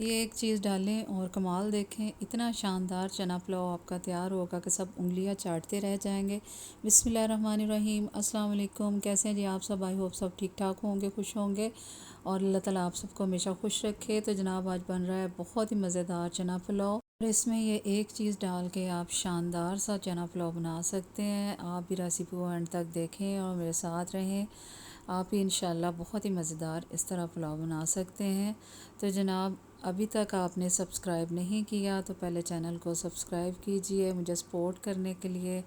ये एक चीज़ डालें और कमाल देखें, इतना शानदार चना पुलाव आपका तैयार होगा कि सब उंगलियां चाटते रह जाएंगे। बिस्मिल्लाहिर्रहमानिर्रहीम, अस्सलाम वालेकुम। कैसे हैं जी आप सब? आई होप सब ठीक ठाक होंगे, खुश होंगे और अल्लाह ताला आप सबको हमेशा खुश रखे। तो जनाब आज बन रहा है बहुत ही मज़ेदार चना पुलाव और इसमें ये एक चीज़ डाल के आप शानदार सा चना पुलाव बना सकते हैं। आप भी रेसिपी को एंड तक देखें और मेरे साथ रहें, आप भी इंशाल्लाह बहुत ही मज़ेदार इस तरह पुलाव बना सकते हैं। तो जनाब अभी तक आपने सब्सक्राइब नहीं किया तो पहले चैनल को सब्सक्राइब कीजिए। मुझे सपोर्ट करने के लिए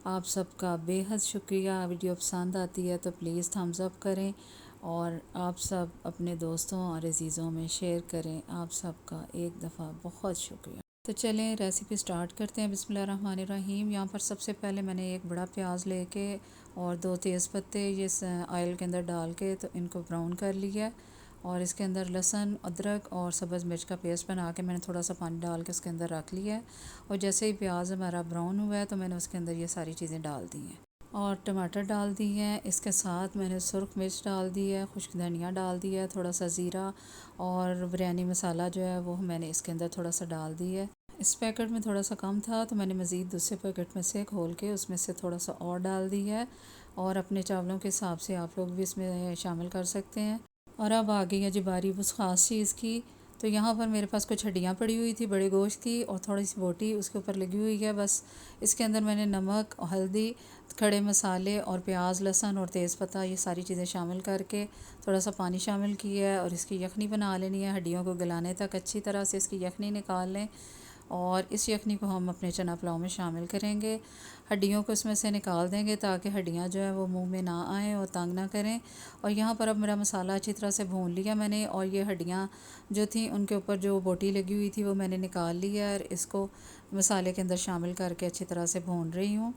आप सबका बेहद शुक्रिया। वीडियो पसंद आती है तो प्लीज़ थम्स अप करें और आप सब अपने दोस्तों और अजीज़ों में शेयर करें। आप सबका एक दफ़ा बहुत शुक्रिया। तो चलें रेसिपी स्टार्ट करते हैं। बिस्मिल्लाहिर्रहमानिर्रहीम। यहाँ पर सबसे पहले मैंने एक बड़ा प्याज लेके और 2 तेज़ पत्ते ये ऑयल के अंदर डाल के तो इनको ब्राउन कर लिया और इसके अंदर लहसुन, अदरक और सब्ज़ मिर्च का पेस्ट बना के मैंने थोड़ा सा पानी डाल के उसके अंदर रख लिया है। और जैसे ही प्याज हमारा ब्राउन हुआ है तो मैंने उसके अंदर ये सारी चीज़ें डाल दी हैं और टमाटर डाल दी हैं। इसके साथ मैंने सुरख मिर्च डाल दी है, खुश्क धनिया डाल दिया है, थोड़ा सा ज़ीरा और बिरयानी मसाला जो है वो मैंने इसके अंदर थोड़ा सा डाल दी है। इस पैकेट में थोड़ा सा कम था तो मैंने मज़ीद दूसरे पैकेट में से खोल के उसमें से थोड़ा सा और डाल दी है और अपने चावलों के हिसाब से आप लोग भी इसमें शामिल कर सकते हैं। और अब आ गई है जी बारी उस ख़ास चीज़ की। तो यहाँ पर मेरे पास कुछ हड्डियाँ पड़ी हुई थी बड़े गोश्त की और थोड़ी सी बोटी उसके ऊपर लगी हुई है। बस इसके अंदर मैंने नमक, हल्दी, खड़े मसाले और प्याज, लहसुन और तेज़पत्ता ये सारी चीज़ें शामिल करके थोड़ा सा पानी शामिल किया है और इसकी यखनी बना लेनी है। हड्डियों को गलाने तक अच्छी तरह से इसकी यखनी निकाल लें और इस यखनी को हम अपने चना पुलाव में शामिल करेंगे। हड्डियों को इसमें से निकाल देंगे ताकि हड्डियाँ जो है वो मुंह में ना आएँ और तंग ना करें। और यहाँ पर अब मेरा मसाला अच्छी तरह से भून लिया मैंने और ये हड्डियाँ जो थी उनके ऊपर जो बोटी लगी हुई थी वो मैंने निकाल लिया और इसको मसाले के अंदर शामिल करके अच्छी तरह से भून रही हूँ।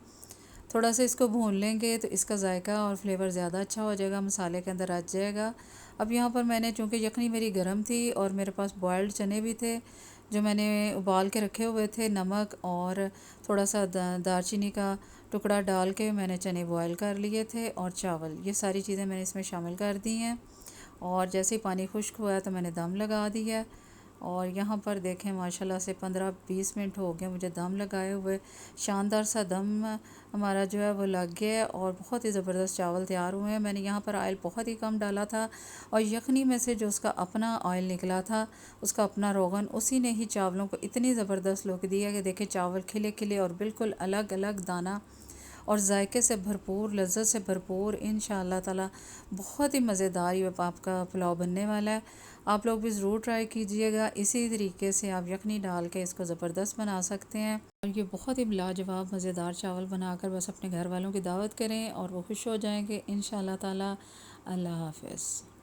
थोड़ा सा इसको भून लेंगे तो इसका जायका और फ्लेवर ज़्यादा अच्छा हो जाएगा, मसाले के अंदर रच जाएगा। अब यहाँ पर मैंने चूँकि यखनी मेरी गर्म थी और मेरे पास बॉयल्ड चने भी थे जो मैंने उबाल के रखे हुए थे, नमक और थोड़ा सा दालचीनी का टुकड़ा डाल के मैंने चने बॉयल कर लिए थे और चावल, ये सारी चीज़ें मैंने इसमें शामिल कर दी हैं। और जैसे ही पानी खुश्क हुआ है तो मैंने दम लगा दी है और यहाँ पर देखें माशाल्लाह से 15-20 मिनट हो गए मुझे दम लगाए हुए। शानदार सा दम हमारा जो है वो लग गया है और बहुत ही ज़बरदस्त चावल तैयार हुए हैं। मैंने यहाँ पर ऑयल बहुत ही कम डाला था और यखनी में से जो उसका अपना ऑयल निकला था, उसका अपना रोगन, उसी ने ही चावलों को इतनी ज़बरदस्त लुक दी है कि देखें चावल खिले खिले और बिल्कुल अलग अलग दाना और जायके से भरपूर, लज्जत से भरपूर इंशाअल्लाह ताला बहुत ही मज़ेदार ये आपका पुलाव बनने वाला है। आप लोग भी ज़रूर ट्राई कीजिएगा। इसी तरीके से आप यखनी डाल के इसको ज़बरदस्त बना सकते हैं और ये बहुत ही लाजवाब मज़ेदार चावल बनाकर बस अपने घर वालों की दावत करें और वो खुश हो जाएंगे इंशाअल्लाह ताला। अल्लाह हाफ़िज़।